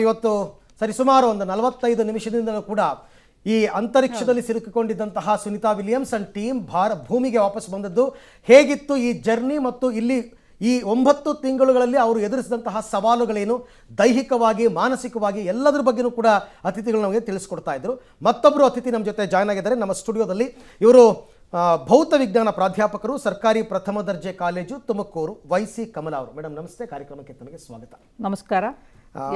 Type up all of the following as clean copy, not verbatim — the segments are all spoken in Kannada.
ಇವತ್ತು ಸರಿಸುಮಾರು ಒಂದು 45 ನಿಮಿಷದಿಂದಲೂ ಕೂಡ ಈ ಅಂತರಿಕ್ಷದಲ್ಲಿ ಸಿಲುಕಿಕೊಂಡಿದ್ದಂತಹ ಸುನಿತಾ ವಿಲಿಯಮ್ಸ್ ಅಂಡ್ ಟೀಮ್ ಭೂಮಿಗೆ ವಾಪಸ್ ಬಂದದ್ದು ಹೇಗಿತ್ತು ಈ ಜರ್ನಿ ಮತ್ತು ಇಲ್ಲಿ ಈ 9 ತಿಂಗಳುಗಳಲ್ಲಿ ಅವರು ಎದುರಿಸಿದಂತಹ ಸವಾಲುಗಳೇನು ದೈಹಿಕವಾಗಿ ಮಾನಸಿಕವಾಗಿ ಎಲ್ಲದರ ಬಗ್ಗೆನೂ ಕೂಡ ಅತಿಥಿಗಳು ನಮಗೆ ತಿಳಿಸ್ಕೊಡ್ತಾ ಇದ್ರು. ಮತ್ತೊಬ್ಬರು ಅತಿಥಿ ನಮ್ಮ ಜೊತೆ ಜಾಯ್ನ್ ಆಗಿದ್ದಾರೆ ನಮ್ಮ ಸ್ಟುಡಿಯೋದಲ್ಲಿ. ಇವರು ಭೌತ ವಿಜ್ಞಾನ ಪ್ರಾಧ್ಯಾಪಕರು, ಸರ್ಕಾರಿ ಪ್ರಥಮ ದರ್ಜೆ ಕಾಲೇಜು ತುಮಕೂರು, ವೈಸಿ ಕಮಲಾ ಅವರು. ಮೇಡಮ್ ನಮಸ್ತೆ, ಕಾರ್ಯಕ್ರಮಕ್ಕೆ ತಮಗೆ ಸ್ವಾಗತ. ನಮಸ್ಕಾರ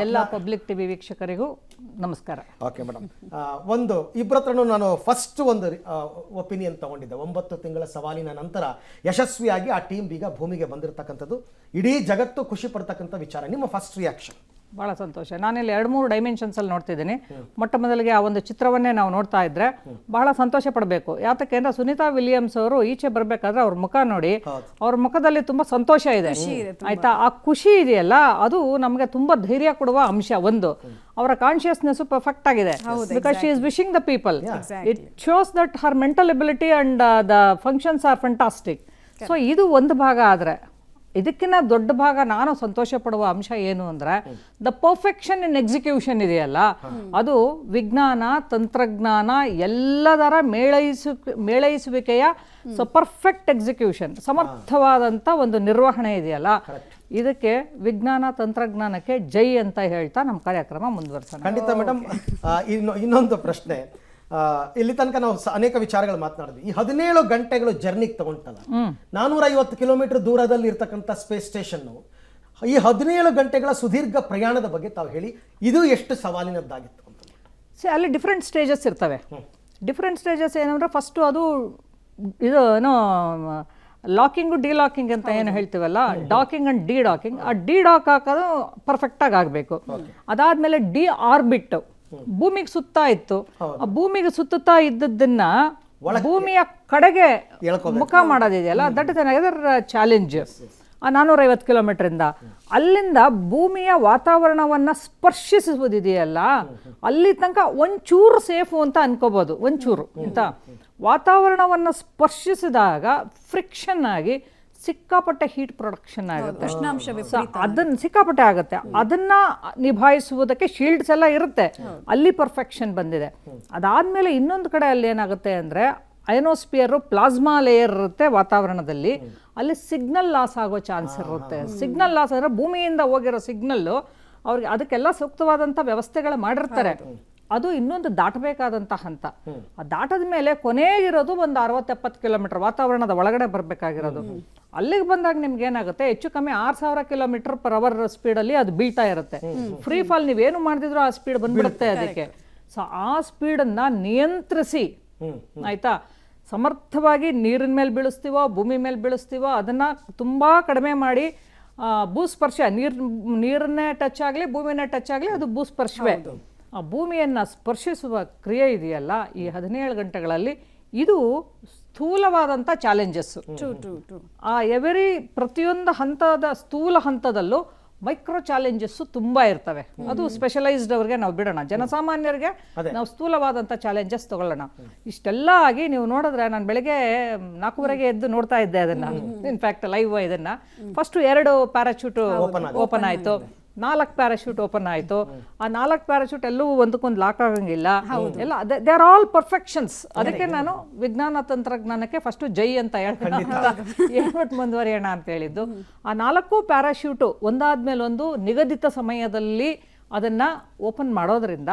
ಎಲ್ಲ ಪಬ್ಲಿಕ್ ಟಿವಿ ವೀಕ್ಷಕರಿಗೂ ನಮಸ್ಕಾರ. ಓಕೆ ಮೇಡಮ್, ಒಂದು ಇಬ್ಬರ ಹತ್ರನೂ ನಾನು ಫಸ್ಟ್ ಒಂದು ಒಪಿನಿಯನ್ ತಗೊಂಡಿದ್ದೆ. 9 ತಿಂಗಳ ಸವಾಲಿನ ನಂತರ ಯಶಸ್ವಿಯಾಗಿ ಆ ಟೀಮ್ ಈಗ ಭೂಮಿಗೆ ಬಂದಿರತಕ್ಕಂಥದ್ದು ಇಡೀ ಜಗತ್ತು ಖುಷಿ ಪಡ್ತಕ್ಕಂಥ ವಿಚಾರ. ನಿಮ್ಮ ಫಸ್ಟ್ ರಿಯಾಕ್ಷನ್? ಬಹಳ ಸಂತೋಷ. ನಾನಿಲ್ಲಿ 2-3 ಡೈಮೆನ್ಷನ್ಸ್ ಅಲ್ಲಿ ನೋಡ್ತಿದ್ದೀನಿ. ಮೊಟ್ಟ ಮೊದಲಿಗೆ ಆ ಒಂದು ಚಿತ್ರವನ್ನೇ ನಾವು ನೋಡ್ತಾ ಇದ್ರೆ ಬಹಳ ಸಂತೋಷ ಪಡಬೇಕು. ಯಾತಕ್ಕೆ ಅಂದ್ರೆ ಸುನಿತಾ ವಿಲಿಯಮ್ಸ್ ಅವರು ಈಚೆ ಬರಬೇಕಾದ್ರೆ ಅವ್ರ ಮುಖ ನೋಡಿ, ಅವ್ರ ಮುಖದಲ್ಲಿ ತುಂಬಾ ಸಂತೋಷ ಇದೆ, ಆಯ್ತಾ? ಆ ಖುಷಿ ಇದೆಯಲ್ಲ, ಅದು ನಮಗೆ ತುಂಬಾ ಧೈರ್ಯ ಕೊಡುವ ಅಂಶ. ಒಂದು, ಅವರ ಕಾನ್ಶಿಯಸ್ನೆಸ್ ಪರ್ಫೆಕ್ಟ್ ಆಗಿದೆ, because she is wishing the people. It shows that Har mental ability and the functions R fantastic. So ಇದು ಒಂದು ಭಾಗ. ಆದರೆ ಇದಕ್ಕಿಂತ ದೊಡ್ಡ ಭಾಗ ನಾನು ಸಂತೋಷ ಪಡುವ ಅಂಶ ಏನು ಅಂದರೆ ದ ಪರ್ಫೆಕ್ಷನ್ ಇನ್ ಎಕ್ಸಿಕ್ಯೂಷನ್ ಇದೆಯಲ್ಲ, ಅದು ವಿಜ್ಞಾನ ತಂತ್ರಜ್ಞಾನ ಎಲ್ಲದರ ಮೇಳೈಸುವಿಕೆಯ ಪರ್ಫೆಕ್ಟ್ ಎಕ್ಸಿಕ್ಯೂಷನ್, ಸಮರ್ಥವಾದಂಥ ಒಂದು ನಿರ್ವಹಣೆ ಇದೆಯಲ್ಲ, ಇದಕ್ಕೆ ವಿಜ್ಞಾನ ತಂತ್ರಜ್ಞಾನಕ್ಕೆ ಜೈ ಅಂತ ಹೇಳ್ತಾ ನಮ್ಮ ಕಾರ್ಯಕ್ರಮ ಮುಂದುವರ್ಸೋಣ. ಖಂಡಿತ ಮೇಡಮ್. ಇನ್ನೊಂದು ಪ್ರಶ್ನೆ, ಇಲ್ಲಿ ತನಕ ನಾವು ಅನೇಕ ವಿಚಾರಗಳು ಮಾತನಾಡಿದ್ವಿ. ಈ 17 ಗಂಟೆಗಳು ಜರ್ನಿಗೆ ತಗೊಂತಲ್ಲ, 450 ಕಿಲೋಮೀಟರ್ ದೂರದಲ್ಲಿ ಇರ್ತಕ್ಕಂಥ ಸ್ಪೇಸ್ ಸ್ಟೇಷನ್, ಈ 17 ಗಂಟೆಗಳ ಸುದೀರ್ಘ ಪ್ರಯಾಣದ ಬಗ್ಗೆ ತಾವು ಹೇಳಿ, ಇದು ಎಷ್ಟು ಸವಾಲಿನದ್ದಾಗಿತ್ತು ಅಂತ? ಅಲ್ಲಿ ಡಿಫ್ರೆಂಟ್ ಸ್ಟೇಜಸ್ ಇರ್ತವೆ. ಡಿಫ್ರೆಂಟ್ ಸ್ಟೇಜಸ್ ಏನಂದ್ರೆ, ಫಸ್ಟು ಅದು ಇದು ಏನೋ ಲಾಕಿಂಗು ಡಿಲಾಕಿಂಗ್ ಅಂತ ಏನು ಹೇಳ್ತೀವಲ್ಲ, ಡಾಕಿಂಗ್ ಅಂಡ್ ಡಿ ಡಾಕಿಂಗ್. ಆ ಡಿ ಡಾಕ್ ಹಾಕೋದು ಪರ್ಫೆಕ್ಟಾಗಿ ಆಗಬೇಕು. ಅದಾದಮೇಲೆ ಡಿ ಆರ್ಬಿಟ್, ಭೂಮಿಗೆ ಸುತ್ತಾ ಇತ್ತು. ಆ ಭೂಮಿಗೆ ಸುತ್ತುತ್ತಾ ಇದ್ದದ್ದನ್ನ ಭೂಮಿಯ ಕಡೆಗೆ ಮುಖ ಮಾಡೋದಿದೆಯಲ್ಲ, ದಟ್ ಇಸ್ ಅನದರ್ ಚಾಲೆಂಜ್. ಆ 450 ಕಿಲೋಮೀಟರಿಂದ ಅಲ್ಲಿಂದ ಭೂಮಿಯ ವಾತಾವರಣವನ್ನು ಸ್ಪರ್ಶಿಸುವುದಿದೆಯಲ್ಲ, ಅಲ್ಲಿ ತನಕ ಒಂಚೂರು ಸೇಫು ಅಂತ ಅನ್ಕೋಬೋದು. ಒಂಚೂರು ಅಂತ ವಾತಾವರಣವನ್ನು ಸ್ಪರ್ಶಿಸಿದಾಗ ಫ್ರಿಕ್ಷನ್ ಆಗಿ ಸಿಕ್ಕಾಪಟ್ಟೆ ಹೀಟ್ ಪ್ರೊಡಕ್ಷನ್ ಆಗುತ್ತೆ, ಅದನ್ನ ಸಿಕ್ಕಾಪಟ್ಟೆ ಆಗುತ್ತೆ. ಅದನ್ನ ನಿಭಾಯಿಸುವುದಕ್ಕೆ ಶೀಲ್ಡ್ಸ್ ಎಲ್ಲ ಇರುತ್ತೆ, ಅಲ್ಲಿ ಪರ್ಫೆಕ್ಷನ್ ಬಂದಿದೆ. ಅದಾದ್ಮೇಲೆ ಇನ್ನೊಂದು ಕಡೆ ಅಲ್ಲಿ ಏನಾಗುತ್ತೆ ಅಂದ್ರೆ, ಅಯನೋಸ್ಪಿಯರು ಪ್ಲಾಸ್ಮಾ ಲೇಯರ್ ಇರುತ್ತೆ ವಾತಾವರಣದಲ್ಲಿ, ಅಲ್ಲಿ ಸಿಗ್ನಲ್ ಲಾಸ್ ಆಗೋ ಚಾನ್ಸ್ ಇರುತ್ತೆ. ಸಿಗ್ನಲ್ ಲಾಸ್ ಅಂದ್ರೆ ಭೂಮಿಯಿಂದ ಹೋಗಿರೋ ಸಿಗ್ನಲ್ಲು ಅವ್ರಿಗೆ ಅದಕ್ಕೆಲ್ಲ ಸೂಕ್ತವಾದಂಥ ವ್ಯವಸ್ಥೆಗಳು ಮಾಡಿರ್ತಾರೆ. ಅದು ಇನ್ನೊಂದು ದಾಟಬೇಕಾದಂಥ ಹಂತ. ಆ ದಾಟದ ಮೇಲೆ ಕೊನೆಗಿರೋದು ಒಂದು 60-70 ಕಿಲೋಮೀಟರ್ ವಾತಾವರಣದ ಒಳಗಡೆ ಬರಬೇಕಾಗಿರೋದು. ಅಲ್ಲಿಗೆ ಬಂದಾಗ ನಿಮ್ಗೆ ಏನಾಗುತ್ತೆ, ಹೆಚ್ಚು ಕಮ್ಮಿ 6000 ಕಿಲೋಮೀಟರ್ ಪರ್ ಅವರ್ ಸ್ಪೀಡಲ್ಲಿ ಅದು ಬೀಳ್ತಾ ಇರುತ್ತೆ. ಫ್ರೀ ಫಾಲ್ ನೀವೇನು ಮಾಡಿದ್ರು ಆ ಸ್ಪೀಡ್ ಬಂದ್ಬಿಡುತ್ತೆ ಅದಕ್ಕೆ. ಸೊ ಆ ಸ್ಪೀಡನ್ನ ನಿಯಂತ್ರಿಸಿ, ಆಯ್ತಾ, ಸಮರ್ಥವಾಗಿ ನೀರಿನ ಮೇಲೆ ಬೀಳಿಸ್ತೀವೋ ಭೂಮಿ ಮೇಲೆ ಬೀಳಿಸ್ತೀವೋ ಅದನ್ನ ತುಂಬಾ ಕಡಿಮೆ ಮಾಡಿ, ಭೂಸ್ಪರ್ಶ, ನೀರನ್ನೇ ಟಚ್ ಆಗಲಿ ಭೂಮಿನೇ ಟಚ್ ಆಗಲಿ, ಅದು ಭೂಸ್ಪರ್ಶವೇ. ಆ ಭೂಮಿಯನ್ನು ಸ್ಪರ್ಶಿಸುವ ಕ್ರಿಯೆ ಇದೆಯಲ್ಲ, ಈ 17 ಗಂಟೆಗಳಲ್ಲಿ ಇದು ಸ್ಥೂಲವಾದಂಥ ಚಾಲೆಂಜಸ್ಸು. ಆ ಪ್ರತಿಯೊಂದು ಹಂತದ ಸ್ಥೂಲ ಹಂತದಲ್ಲೂ ಮೈಕ್ರೋ ಚಾಲೆಂಜಸ್ಸು ತುಂಬ ಇರ್ತವೆ. ಅದು ಸ್ಪೆಷಲೈಸ್ಡ್ ಅವ್ರಿಗೆ ನಾವು ಬಿಡೋಣ, ಜನಸಾಮಾನ್ಯರಿಗೆ ನಾವು ಸ್ಥೂಲವಾದಂಥ ಚಾಲೆಂಜಸ್ ತಗೊಳ್ಳೋಣ. ಇಷ್ಟೆಲ್ಲ ಆಗಿ ನೀವು ನೋಡಿದ್ರೆ, ನಾನು ಬೆಳಗ್ಗೆ 4:30 ಎದ್ದು ನೋಡ್ತಾ ಇದ್ದೆ ಅದನ್ನ, ಇನ್ಫ್ಯಾಕ್ಟ್ ಲೈವ್ ಇದನ್ನ. ಫಸ್ಟ್ 2 ಪ್ಯಾರಾಚೂಟ್ ಓಪನ್ ಆಯಿತು, 4 ಪ್ಯಾರಾಶೂಟ್ ಓಪನ್ ಆಯಿತು. ಆ 4 ಪ್ಯಾರಾಶೂಟ್ ಎಲ್ಲವೂ ಒಂದಕ್ಕೊಂದು ಲಾಕ್ ಆಗಂಗಿಲ್ಲ, ಎಲ್ಲ ದೇ ಆರ್ ಆಲ್ ಪರ್ಫೆಕ್ಷನ್ಸ್. ಅದಕ್ಕೆ ನಾನು ವಿಜ್ಞಾನ ತಂತ್ರಜ್ಞಾನಕ್ಕೆ ಫಸ್ಟು ಜೈ ಅಂತ ಹೇಳ್ಬಿಟ್ಟು ಮುಂದುವರಿಯೋಣ ಅಂತ ಹೇಳಿದ್ದು. ಆ 4 ಪ್ಯಾರಾಶೂಟು ಒಂದಾದ್ಮೇಲೆ ಒಂದು ನಿಗದಿತ ಸಮಯದಲ್ಲಿ ಅದನ್ನ ಓಪನ್ ಮಾಡೋದ್ರಿಂದ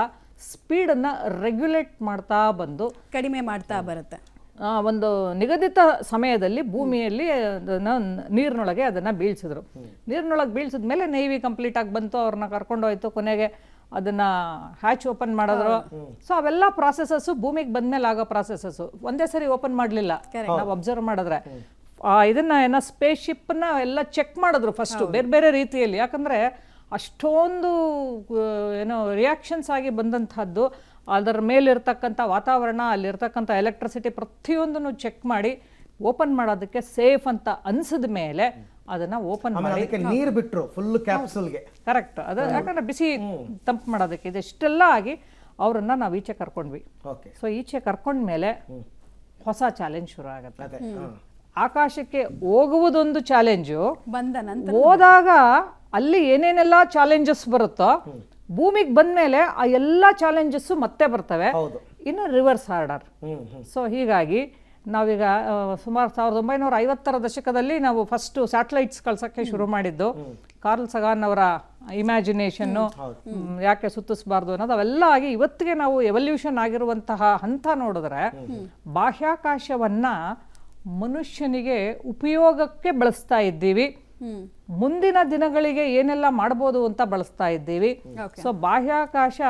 ಸ್ಪೀಡನ್ನು ರೆಗ್ಯುಲೇಟ್ ಮಾಡ್ತಾ ಬಂದು ಕಡಿಮೆ ಮಾಡ್ತಾ ಬರುತ್ತೆ. ಒಂದು ನಿಗದಿತ ಸಮಯದಲ್ಲಿ ಭೂಮಿಯಲ್ಲಿ ನೀರಿನೊಳಗೆ ಅದನ್ನು ಬೀಳ್ಸಿದ್ರು. ನೀರಿನೊಳಗೆ ಬೀಳ್ಸಿದ ಮೇಲೆ ನೇವಿ ಕಂಪ್ಲೀಟ್ ಆಗಿ ಬಂತು, ಅವ್ರನ್ನ ಕರ್ಕೊಂಡೋಯ್ತು. ಕೊನೆಗೆ ಅದನ್ನ ಹ್ಯಾಚ್ ಓಪನ್ ಮಾಡಿದ್ರು. ಸೊ ಅವೆಲ್ಲ ಪ್ರಾಸೆಸಸ್ಸು ಭೂಮಿಗೆ ಬಂದ್ಮೇಲೆ ಆಗೋ ಪ್ರಾಸೆಸಸ್ಸು. ಒಂದೇ ಸರಿ ಓಪನ್ ಮಾಡಲಿಲ್ಲ ನಾವು ಅಬ್ಸರ್ವ್ ಮಾಡಿದ್ರೆ. ಇದನ್ನ ಏನೋ ಸ್ಪೇಸ್ ಶಿಪ್ನ ಎಲ್ಲ ಚೆಕ್ ಮಾಡಿದ್ರು ಫಸ್ಟು ಬೇರೆ ಬೇರೆ ರೀತಿಯಲ್ಲಿ. ಯಾಕಂದರೆ ಅಷ್ಟೊಂದು ಏನೋ ರಿಯಾಕ್ಷನ್ಸ್ ಆಗಿ ಬಂದಂಥದ್ದು. ಅದರ ಮೇಲಿರ್ತಕ್ಕಂಥ ವಾತಾವರಣ, ಅಲ್ಲಿರ್ತಕ್ಕಂಥ ಎಲೆಕ್ಟ್ರಿಸಿಟಿ ಪ್ರತಿಯೊಂದನ್ನು ಚೆಕ್ ಮಾಡಿ ಓಪನ್ ಮಾಡೋದಕ್ಕೆ ಸೇಫ್ ಅಂತ ಅನ್ಸಿದ ಮೇಲೆ ಅದನ್ನ ಓಪನ್ ಮಾಡಿ ನೀರು ಬಿಟ್ಟರು ಫುಲ್ ಕ್ಯಾಪ್ಸೂಲ್ಗೆ. ಕರೆಕ್ಟ್. ಅದು ಯಾಕಂದ್ರೆ ಬಿಸಿ ತಂಪು ಮಾಡೋದಕ್ಕೆ ಇದೆಷ್ಟೆಲ್ಲ ಆಗಿ ಅವರನ್ನ ನಾವು ಈಚೆ ಕರ್ಕೊಂಡ್ವಿ. ಸೊ ಈಚೆ ಕರ್ಕೊಂಡ್ಮೇಲೆ ಹೊಸ ಚಾಲೆಂಜ್ ಶುರು ಆಗುತ್ತೆ. ಆಕಾಶಕ್ಕೆ ಹೋಗುವುದೊಂದು ಚಾಲೆಂಜು, ಬಂದ ನಂತರ ಹೋದಾಗ ಅಲ್ಲಿ ಏನೇನೆಲ್ಲ ಚಾಲೆಂಜಸ್ ಬರುತ್ತೋ ಭೂಮಿಗೆ ಬಂದಮೇಲೆ ಆ ಎಲ್ಲ ಚಾಲೆಂಜಸ್ಸು ಮತ್ತೆ ಬರ್ತವೆ. ಹೌದು. ಇನ್ನು ರಿವರ್ಸ್ ಆರ್ಡರ್. ಸೊ ಹೀಗಾಗಿ ನಾವೀಗ ಸುಮಾರು 1950ರ ದಶಕದಲ್ಲಿ ನಾವು ಫಸ್ಟು ಸ್ಯಾಟಲೈಟ್ಸ್ ಕಳ್ಸೋಕ್ಕೆ ಶುರು ಮಾಡಿದ್ದು. ಕಾರ್ಲ್ ಸಗಾನ್ ಅವರ ಇಮ್ಯಾಜಿನೇಷನ್ನು, ಯಾಕೆ ಸುತ್ತಿಸಬಾರ್ದು ಅನ್ನೋದು ಅವೆಲ್ಲ ಆಗಿ ಇವತ್ತಿಗೆ ನಾವು ಎವಲ್ಯೂಷನ್ ಆಗಿರುವಂತಹ ಹಂತ ನೋಡಿದ್ರೆ ಬಾಹ್ಯಾಕಾಶವನ್ನ ಮನುಷ್ಯನಿಗೆ ಉಪಯೋಗಕ್ಕೆ ಬಳಸ್ತಾ ಇದ್ದೀವಿ. ಮುಂದಿನ ದಿನಗಳಿಗೆ ಏನೆಲ್ಲ ಮಾಡ್ಬೋದು ಅಂತ ಬಳಸ್ತಾ ಇದ್ದೀವಿ. ಸೊ ಬಾಹ್ಯಾಕಾಶ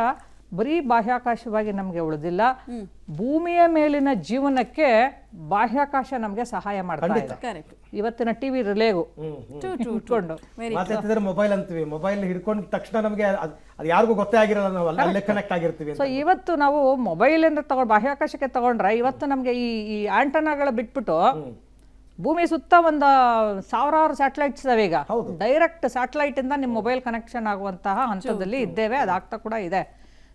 ಬರೀ ಬಾಹ್ಯಾಕಾಶವಾಗಿ ನಮಗೆ ಉಳಿದಿಲ್ಲ, ಭೂಮಿಯ ಮೇಲಿನ ಜೀವನಕ್ಕೆ ಬಾಹ್ಯಾಕಾಶ ನಮಗೆ ಸಹಾಯ ಮಾಡ್ತಾ ಇದೆ. ಇವತ್ತಿನ ಟಿವಿ ರಿಲೇಗೂ ಇಟ್ಕೊಂಡು ಮಾತಾಡ್ತಿದ್ರೆ ಮೊಬೈಲ್ ಅಂತೀವಿ, ಮೊಬೈಲ್ ಹಿಡ್ಕೊಂಡ ತಕ್ಷಣ ನಮಗೆ ಅದು ಯಾರಿಗೂ ಗೊತ್ತೇ ಆಗಿರಲ್ಲ, ನಾವು ಅಲ್ಲೇ ಕನೆಕ್ಟ್ ಆಗಿರ್ತೀವಿ. ಸೊ ಇವತ್ತು ನಾವು ಮೊಬೈಲ್ ಇಂದ ಬಾಹ್ಯಾಕಾಶಕ್ಕೆ ತಗೊಂಡ್ರೆ ಇವತ್ತು ನಮಗೆ ಈ ಆಂಟನಾಗಳ ಬಿಟ್ಬಿಟ್ಟು ಭೂಮಿ ಸುತ್ತ ಒಂದು ಸಾವಿರಾರು ಸ್ಯಾಟಲೈಟ್ಸ್ ಇದಾವೆ. ಈಗ ಡೈರೆಕ್ಟ್ ಸ್ಯಾಟಲೈಟ್ ಇಂದ ನಿಮ್ಮ ಮೊಬೈಲ್ ಕನೆಕ್ಷನ್ ಆಗುವಂತಹ ಹಂತದಲ್ಲಿ ಇದ್ದೇವೆ, ಅದಾಗ್ತಾ ಕೂಡ ಇದೆ.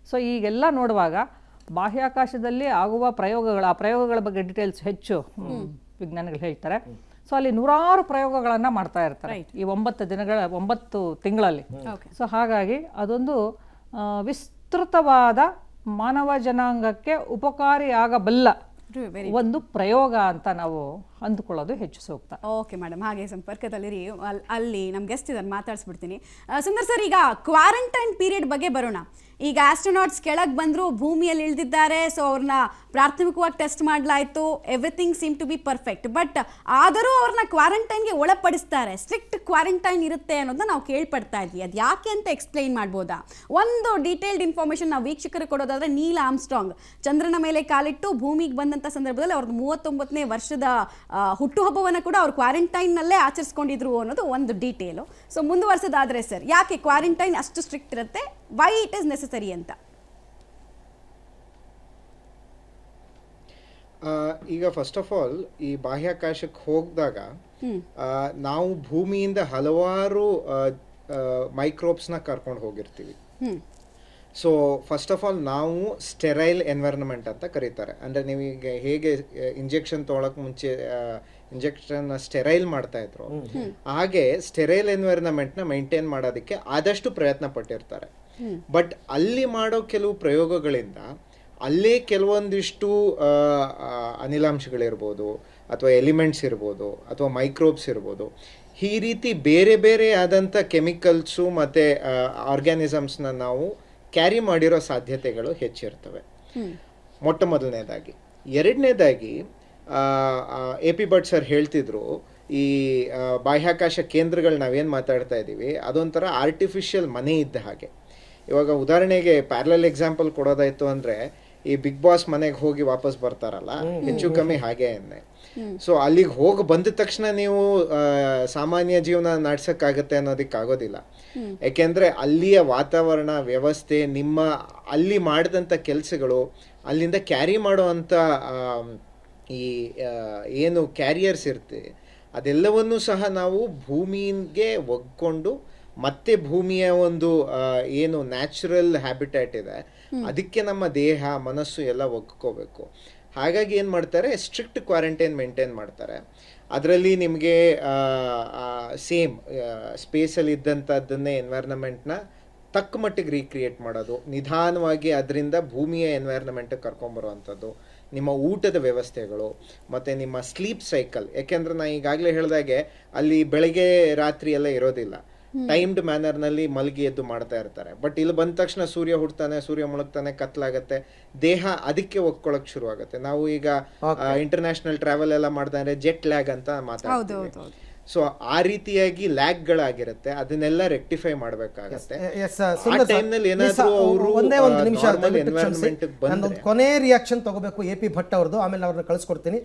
ಸೊ ಈಗೆಲ್ಲ ನೋಡುವಾಗ ಬಾಹ್ಯಾಕಾಶದಲ್ಲಿ ಆಗುವ ಆ ಪ್ರಯೋಗಗಳ ಬಗ್ಗೆ ಡೀಟೇಲ್ಸ್ ಹೆಚ್ಚು ವಿಜ್ಞಾನಿಗಳು ಹೇಳ್ತಾರೆ. ಸೊ ಅಲ್ಲಿ ನೂರಾರು ಪ್ರಯೋಗಗಳನ್ನು ಮಾಡ್ತಾ ಇರ್ತಾರೆ ಈ 9 ತಿಂಗಳಲ್ಲಿ. ಸೊ ಹಾಗಾಗಿ ಅದೊಂದು ವಿಸ್ತೃತವಾದ ಮಾನವ ಜನಾಂಗಕ್ಕೆ ಉಪಕಾರಿಯಾಗಬಲ್ಲ ಒಂದು ಪ್ರಯೋಗ ಅಂತ ನಾವು ಅಂದುಕೊಳ್ಳೋದು ಹೆಚ್ಚು ಸೂಕ್ತ. ಓಕೆ ಮೇಡಮ್, ಹಾಗೆ ಸಂಪರ್ಕದಲ್ಲಿರಿ. ಅಲ್ಲಿ ನಮ್ಮ ಗೆಸ್ಟ್ ಇದನ್ನು ಮಾತಾಡಿಸ್ಬಿಡ್ತೀನಿ. ಸುಂದರ್ ಸರ್, ಈಗ ಕ್ವಾರಂಟೈನ್ ಪೀರಿಯಡ್ ಬಗ್ಗೆ ಬರೋಣ. ಈಗ ಆಸ್ಟ್ರೋನಾಟ್ಸ್ ಕೆಳಗೆ ಬಂದರು, ಭೂಮಿಯಲ್ಲಿ ಇಳಿದಿದ್ದಾರೆ. ಸೊ ಅವ್ರನ್ನ ಪ್ರಾಥಮಿಕವಾಗಿ ಟೆಸ್ಟ್ ಮಾಡಲಾಯಿತು, everything seem to be perfect. But ಆದರೂ ಅವ್ರನ್ನ ಕ್ವಾರಂಟೈನ್ಗೆ ಒಳಪಡಿಸ್ತಾರೆ, ಸ್ಟ್ರಿಕ್ಟ್ ಕ್ವಾರಂಟೈನ್ ಇರುತ್ತೆ ಅನ್ನೋದನ್ನ ನಾವು ಕೇಳ್ಪಡ್ತಾ ಇದ್ವಿ. ಅದು ಯಾಕೆ ಅಂತ ಎಕ್ಸ್ಪ್ಲೈನ್ ಮಾಡ್ಬೋದಾ? ಒಂದು ಡೀಟೇಲ್ಡ್ ಇನ್ಫಾರ್ಮೇಷನ್ ನಾವು ವೀಕ್ಷಕರಿಗೆ ಕೊಡೋದಾದ್ರೆ, ನೀಲ್ ಆರ್ಮ್ಸ್ಟ್ರಾಂಗ್ ಚಂದ್ರನ ಮೇಲೆ ಕಾಲಿಟ್ಟು ಭೂಮಿಗೆ ಬಂದಂಥ ಸಂದರ್ಭದಲ್ಲಿ ಅವ್ರದ್ದು 39ನೇ ವರ್ಷದ ಹುಟ್ಟುಹಬ್ಬವನ್ನು ಕೂಡ ಅವ್ರು ಕ್ವಾರಂಟೈನ್ನಲ್ಲೇ ಆಚರಿಸ್ಕೊಂಡಿದ್ರು ಅನ್ನೋದು ಒಂದು ಡೀಟೇಲು. ಸೊ ಮುಂದುವರ್ಸೋದಾದ್ರೆ ಸರ್, ಯಾಕೆ ಕ್ವಾರಂಟೈನ್ ಅಷ್ಟು ಸ್ಟ್ರಿಕ್ಟ್ ಇರುತ್ತೆ, ವೈ ಇಟ್ ಇಸ್ ನೆಸೆಸರಿ ಅಂತ? ಈಗ ಫಸ್ಟ್ ಆಫ್ ಆಲ್ ಈ ಬಾಹ್ಯಾಕಾಶಕ್ಕೆ ಹೋಗಿದಾಗ ನಾವು ಭೂಮಿಯಿಂದ ಹಲವಾರು ಮೈಕ್ರೋಬ್ಸ್ನ ಕರ್ಕೊಂಡು ಹೋಗಿರ್ತೀವಿ. ಸೊ ಫಸ್ಟ್ ಆಫ್ ಆಲ್ ನಾವು ಸ್ಟೆರೈಲ್ ಎನ್ವೈರನ್ಮೆಂಟ್ ಅಂತ ಕರೀತಾರೆ. ಅಂದರೆ ನೀವೀಗ ಹೇಗೆ ಇಂಜೆಕ್ಷನ್ ತೊಗೊಳಕ್ಕೆ ಮುಂಚೆ ಇಂಜೆಕ್ಷನ್ ಸ್ಟೆರೈಲ್ ಮಾಡ್ತಾ ಇದ್ರು, ಹಾಗೆ ಸ್ಟೆರೈಲ್ ಎನ್ವೈರನ್ಮೆಂಟ್ನ ಮೇಂಟೈನ್ ಮಾಡೋದಕ್ಕೆ ಆದಷ್ಟು ಪ್ರಯತ್ನ ಪಟ್ಟಿರ್ತಾರೆ. ಬಟ್ ಅಲ್ಲಿ ಮಾಡೋ ಕೆಲವು ಪ್ರಯೋಗಗಳಿಂದ ಅಲ್ಲೇ ಕೆಲವೊಂದಿಷ್ಟು ಅನಿಲಾಂಶಗಳಿರ್ಬೋದು, ಅಥವಾ ಎಲಿಮೆಂಟ್ಸ್ ಇರ್ಬೋದು, ಅಥವಾ ಮೈಕ್ರೋಬ್ಸ್ ಇರ್ಬೋದು, ಈ ರೀತಿ ಬೇರೆ ಬೇರೆ ಆದಂಥ ಕೆಮಿಕಲ್ಸು ಮತ್ತು ಆರ್ಗ್ಯಾನಿಸಮ್ಸ್ನ ನಾವು ಕ್ಯಾರಿ ಮಾಡಿರೋ ಸಾಧ್ಯತೆಗಳು ಹೆಚ್ಚಿರ್ತವೆ, ಮೊಟ್ಟ ಮೊದಲನೇದಾಗಿ. ಎರಡನೇದಾಗಿ AP ಭಟ್ ಸರ್ ಹೇಳ್ತಿದ್ರು, ಈ ಬಾಹ್ಯಾಕಾಶ ಕೇಂದ್ರಗಳು ನಾವೇನು ಮಾತಾಡ್ತಾ ಇದ್ದೀವಿ ಅದೊಂಥರ ಆರ್ಟಿಫಿಷಿಯಲ್ ಮನೆ ಇದ್ದ ಹಾಗೆ. ಇವಾಗ ಉದಾಹರಣೆಗೆ ಪ್ಯಾರಲಲ್ ಎಕ್ಸಾಂಪಲ್ ಕೊಡೋದಾಯ್ತು ಅಂದರೆ, ಈ ಬಿಗ್ ಬಾಸ್ ಮನೆಗೆ ಹೋಗಿ ವಾಪಸ್ ಬರ್ತಾರಲ್ಲ, ಹೆಚ್ಚು ಕಮ್ಮಿ ಹಾಗೆ. ಸೊ ಅಲ್ಲಿಗೆ ಹೋಗಿ ಬಂದ ತಕ್ಷಣ ನೀವು ಸಾಮಾನ್ಯ ಜೀವನ ನಡೆಸೋಕ್ಕಾಗತ್ತೆ ಅನ್ನೋದಕ್ಕಾಗೋದಿಲ್ಲ. ಯಾಕೆಂದರೆ ಅಲ್ಲಿಯ ವಾತಾವರಣ, ವ್ಯವಸ್ಥೆ, ನಿಮ್ಮ ಅಲ್ಲಿ ಮಾಡಿದಂಥ ಕೆಲಸಗಳು, ಅಲ್ಲಿಂದ ಕ್ಯಾರಿ ಮಾಡೋವಂಥ ಈ ಏನು ಕ್ಯಾರಿಯರ್ಸ್ ಇರುತ್ತೆ ಅದೆಲ್ಲವನ್ನೂ ಸಹ ನಾವು ಭೂಮಿಗೆ ಒಗ್ಕೊಂಡು ಮತ್ತೆ ಭೂಮಿಯ ಒಂದು ಏನು ನ್ಯಾಚುರಲ್ ಹ್ಯಾಬಿಟ್ಯಾಟ್ ಇದೆ ಅದಕ್ಕೆ ನಮ್ಮ ದೇಹ, ಮನಸ್ಸು ಎಲ್ಲ ಒಗ್ಕೋಬೇಕು. ಹಾಗಾಗಿ ಏನು ಮಾಡ್ತಾರೆ, ಸ್ಟ್ರಿಕ್ಟ್ ಕ್ವಾರಂಟೈನ್ ಮೇಂಟೈನ್ ಮಾಡ್ತಾರೆ. ಅದರಲ್ಲಿ ನಿಮಗೆ ಸೇಮ್ ಸ್ಪೇಸಲ್ಲಿ ಇದ್ದಂಥದ್ದನ್ನೇ ಎನ್ವೈರ್ನಮೆಂಟ್ನ ತಕ್ಕ ಮಟ್ಟಿಗೆ ರೀಕ್ರಿಯೇಟ್ ಮಾಡೋದು, ನಿಧಾನವಾಗಿ ಅದರಿಂದ ಭೂಮಿಯ ಎನ್ವೈರ್ನಮೆಂಟಿಗೆ ಕರ್ಕೊಂಬರುವಂಥದ್ದು, ನಿಮ್ಮ ಊಟದ ವ್ಯವಸ್ಥೆಗಳು ಮತ್ತು ನಿಮ್ಮ ಸ್ಲೀಪ್ ಸೈಕಲ್. ಯಾಕೆಂದರೆ ನಾನು ಈಗಾಗಲೇ ಹೇಳಿದಾಗೆ ಅಲ್ಲಿ ಬೆಳಗ್ಗೆ ರಾತ್ರಿ ಎಲ್ಲ ಇರೋದಿಲ್ಲ, ಟೈಮ್ಡ್ ಮ್ಯಾನರ್ನಲ್ಲಿ ಮಲಗಿ ಎದ್ದು ಮಾಡ್ತಾ ಇರ್ತಾರೆ. ಬಟ್ ಇಲ್ಲಿ ಬಂದ ತಕ್ಷಣ ಸೂರ್ಯ ಹುಡ್ತಾನೆ, ಸೂರ್ಯ ಮುಳುಗ್ತಾನೆ, ಕತ್ಲಾಗತ್ತೆ, ದೇಹ ಅದಕ್ಕೆ ಒಗ್ಕೊಳ್ಳೋಕೆ ಶುರು ಆಗುತ್ತೆ. ನಾವು ಈಗ ಇಂಟರ್ನ್ಯಾಷನಲ್ ಟ್ರಾವೆಲ್ ಎಲ್ಲ ಮಾಡ್ತಾರೆ, ಜೆಟ್ ಲ್ಯಾಗ್ ಅಂತ ಮಾತಾಡ್ತೀವಿ. ಸೊ ಆ ರೀತಿಯಾಗಿ ಲ್ಯಾಗ್ಗಳಾಗಿರುತ್ತೆ, ಅದನ್ನೆಲ್ಲ ರೆಕ್ಟಿಫೈ ಮಾಡಬೇಕಾಗತ್ತೆ. ಕೊನೆ ರಿಯಾಕ್ಷನ್ ತಗೋಬೇಕು AP ಭಟ್ ಅವ್ರದ್ದು, ಆಮೇಲೆ ಅವ್ರನ್ನ ಕಳಿಸ್ಕೊಡ್ತೀನಿ.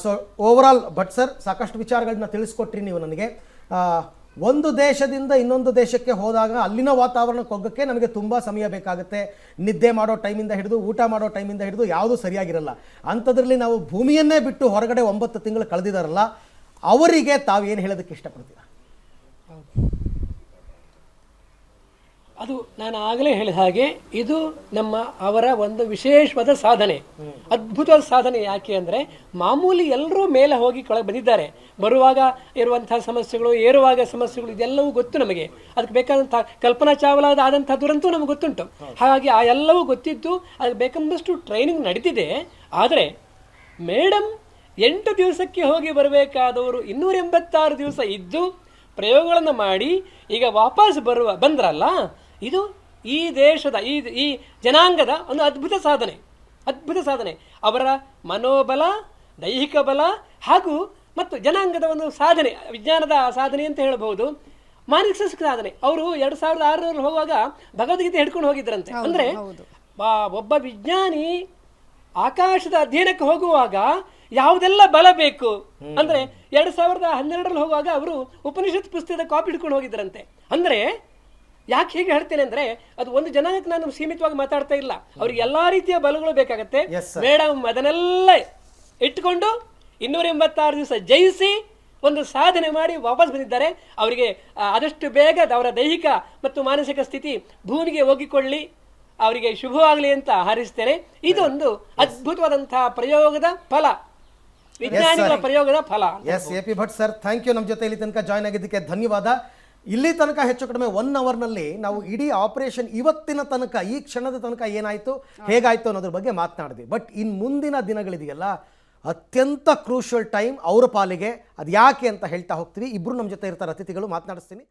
So over all Bhat sir ಸಾಕಷ್ಟು ವಿಚಾರಗಳನ್ನ ತಿಳಿಸ್ಕೊಟ್ರಿ ನೀವು ನನಗೆ. ಒಂದು ದೇಶದಿಂದ ಇನ್ನೊಂದು ದೇಶಕ್ಕೆ ಹೋದಾಗ ಅಲ್ಲಿನ ವಾತಾವರಣಕ್ಕೆ ಹೋಗೋಕ್ಕೆ ನಮಗೆ ತುಂಬ ಸಮಯ ಬೇಕಾಗುತ್ತೆ. ನಿದ್ದೆ ಮಾಡೋ ಟೈಮಿಂದ ಹಿಡಿದು ಊಟ ಮಾಡೋ ಟೈಮಿಂದ ಹಿಡಿದು ಯಾವುದೂ ಸರಿಯಾಗಿರಲ್ಲ. ಅಂಥದ್ರಲ್ಲಿ ನಾವು ಭೂಮಿಯನ್ನೇ ಬಿಟ್ಟು ಹೊರಗಡೆ 9 ತಿಂಗಳು ಕಳೆದಿದ್ದಾರಲ್ಲ, ಅವರಿಗೆ ತಾವು ಏನು ಹೇಳೋದಕ್ಕೆ ಇಷ್ಟಪಡ್ತೀರಾ? ಅದು ನಾನು ಆಗಲೇ ಹೇಳಿದ ಹಾಗೆ ಇದು ಅವರ ಒಂದು ವಿಶೇಷವಾದ ಸಾಧನೆ, ಅದ್ಭುತವಾದ ಸಾಧನೆ. ಯಾಕೆ ಅಂದರೆ ಮಾಮೂಲಿ ಎಲ್ಲರೂ ಮೇಲೆ ಹೋಗಿ ಕೆಳಗೆ ಬಂದಿದ್ದಾರೆ. ಬರುವಾಗ ಇರುವಂತಹ ಸಮಸ್ಯೆಗಳು, ಏರುವಾಗ ಸಮಸ್ಯೆಗಳು, ಇದೆಲ್ಲವೂ ಗೊತ್ತು ನಮಗೆ. ಅದಕ್ಕೆ ಬೇಕಾದಂಥ ಕಲ್ಪನಾ ಚಾವ್ಲಾದ ಆದಂಥ ದುರಂತೂ ನಮಗೆ ಗೊತ್ತುಂಟು. ಹಾಗಾಗಿ ಆ ಎಲ್ಲವೂ ಗೊತ್ತಿದ್ದು ಅದಕ್ಕೆ ಬೇಕಂದಷ್ಟು ಟ್ರೈನಿಂಗ್ ನಡೀತಿದೆ. ಆದರೆ ಮೇಡಮ್ 8 ದಿವಸಕ್ಕೆ ಹೋಗಿ ಬರಬೇಕಾದವರು 286 ದಿವಸ ಇದ್ದು ಪ್ರಯೋಗಗಳನ್ನು ಮಾಡಿ ಈಗ ವಾಪಸ್ ಬಂದ್ರಲ್ಲ, ಇದು ಈ ದೇಶದ ಈ ಜನಾಂಗದ ಒಂದು ಅದ್ಭುತ ಸಾಧನೆ. ಅವರ ಮನೋಬಲ, ದೈಹಿಕ ಬಲ ಹಾಗೂ ಮತ್ತು ಜನಾಂಗದ ಒಂದು ಸಾಧನೆ, ವಿಜ್ಞಾನದ ಸಾಧನೆ ಅಂತ ಹೇಳಬಹುದು. ಮಾನಸಿಕ ಸಾಧನೆ. ಅವರು 2006 ಹೋಗುವಾಗ ಭಗವದ್ಗೀತೆ ಹಿಡ್ಕೊಂಡು ಹೋಗಿದ್ರಂತೆ. ಅಂದ್ರೆ ಒಬ್ಬ ವಿಜ್ಞಾನಿ ಆಕಾಶದ ಅಧ್ಯಯನಕ್ಕೆ ಹೋಗುವಾಗ ಯಾವುದೆಲ್ಲ ಬಲ ಬೇಕು ಅಂದ್ರೆ 2012 ಹೋಗುವಾಗ ಅವರು ಉಪನಿಷತ್ ಪುಸ್ತಕದ ಕಾಪಿ ಹಿಡ್ಕೊಂಡು ಹೋಗಿದ್ರಂತೆ. ಅಂದ್ರೆ ಯಾಕೆ ಹೀಗೆ ಹೇಳ್ತೇನೆ ಅಂದ್ರೆ ಅದು ಒಂದು ಜನಾಂಗಕ್ಕೆ ನಾನು ಸೀಮಿತವಾಗಿ ಮಾತಾಡ್ತಾ ಇಲ್ಲ, ಅವ್ರಿಗೆ ಎಲ್ಲಾ ರೀತಿಯ ಬಲಗಳು ಬೇಕಾಗತ್ತೆ. ಮೇಡಮ್ ಅದನ್ನೆಲ್ಲ ಇಟ್ಕೊಂಡು 286 ದಿವಸ ಜಯಿಸಿ ಒಂದು ಸಾಧನೆ ಮಾಡಿ ವಾಪಸ್ ಬಂದಿದ್ದಾರೆ. ಅವರಿಗೆ ಆದಷ್ಟು ಬೇಗ ಅವರ ದೈಹಿಕ ಮತ್ತು ಮಾನಸಿಕ ಸ್ಥಿತಿ ಭೂಮಿಗೆ ಹೋಗಿಕೊಳ್ಳಿ, ಅವರಿಗೆ ಶುಭವಾಗಲಿ ಅಂತ ಹಾರೈಸ್ತೇನೆ. ಇದೊಂದು ಅದ್ಭುತವಾದಂತಹ ಪ್ರಯೋಗದ ಫಲ, ವಿಜ್ಞಾನಿಗಳ ಪ್ರಯೋಗದ ಫಲ. S A P Bhat sir, thank you. ನಮ್ಮ ಜೊತೆ ಇಲ್ಲಿ ತನಕ ಜಾಯ್ನ್ ಆಗಿದ್ದಕ್ಕೆ ಧನ್ಯವಾದ. ಇಲ್ಲಿ ತನಕ ಹೆಚ್ಚು ಕಡಿಮೆ 1 ಅವರ್ನಲ್ಲಿ ನಾವು ಇಡೀ ಆಪರೇಷನ್ ಇವತ್ತಿನ ತನಕ, ಈ ಕ್ಷಣದ ತನಕ ಏನಾಯಿತು, ಹೇಗಾಯಿತು ಅನ್ನೋದ್ರ ಬಗ್ಗೆ ಮಾತನಾಡಿದ್ವಿ. ಬಟ್ ಇನ್ನು ಮುಂದಿನ ದಿನಗಳಿದೆಯಲ್ಲ, ಅತ್ಯಂತ ಕ್ರೂಷಿಯಲ್ ಟೈಮ್ ಅವರ ಪಾಲಿಗೆ. ಅದು ಯಾಕೆ ಅಂತ ಹೇಳ್ತಾ ಹೋಗ್ತೀವಿ. ಇಬ್ಬರು ನಮ್ಮ ಜೊತೆ ಇರ್ತಾರೆ ಅತಿಥಿಗಳು, ಮಾತನಾಡಿಸ್ತೀನಿ.